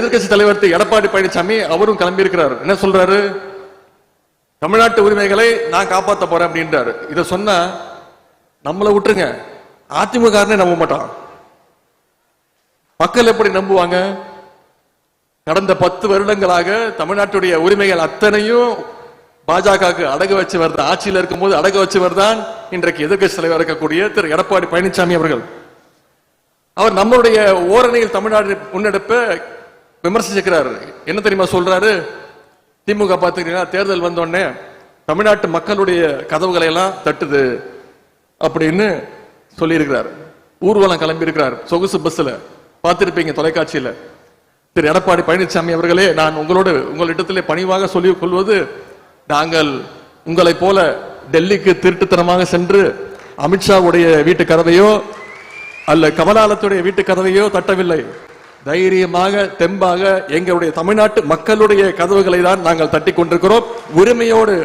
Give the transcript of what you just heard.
எதிர்க்கட்சி தலைவர் எடப்பாடி பழனிசாமி அவரும் கிளம்பி இருக்கிறார். என்ன சொல்றாரு? தமிழ்நாட்டு உரிமைகளை நான் காப்பாற்ற போறேன் அப்படின்றாரு. இதை சொன்னா நம்மளை விட்டுருங்க, அதிமுக நம்ப மாட்டான். மக்கள் எப்படி நம்புவாங்க? கடந்த 10 வருடங்களாக தமிழ்நாட்டுடைய உரிமைகள் அத்தனையும் பாஜக அடகு வச்சவர் தான், ஆட்சியில் இருக்கும் போது அடகு வச்சவர் தான் இன்றைக்கு எதிர்க்கட்சி தலைவர் இருக்கக்கூடிய திரு எடப்பாடி பழனிசாமி அவர்கள். அவர் நம்மளுடைய ஓரணியில் தமிழ்நாடு முன்னெடுப்ப விமர்சிக்கிறார். என்ன தெரியுமா சொல்றாரு? திமுக பாத்தீங்கன்னா தேர்தல் வந்தோடனே தமிழ்நாட்டு மக்களுடைய கதவுகளை எல்லாம் தட்டுது அப்படின்னு சொல்லி இருக்கிறார். ஊர்வலம் கிளம்பி இருக்கிறார், சொகுசு பஸ்ல பார்த்திருப்பீங்க தொலைக்காட்சியில. திரு எடப்பாடி பழனிசாமி அவர்களே, நான் உங்களிடத்திலே பணிவாக சொல்லிக் கொள்வது, நாங்கள் உங்களை போல டெல்லிக்கு திருட்டுத்தனமாக சென்று அமித்ஷாவுடைய வீட்டு கதவையோ அல்ல கமலாலத்துடைய வீட்டு கதவையோ தட்டவில்லை. தைரியமாக தெம்பாக எங்களுடைய தமிழ்நாட்டு மக்களுடைய கதவுகளை தான் நாங்கள் தட்டி கொண்டிருக்கிறோம், உரிமையோடு.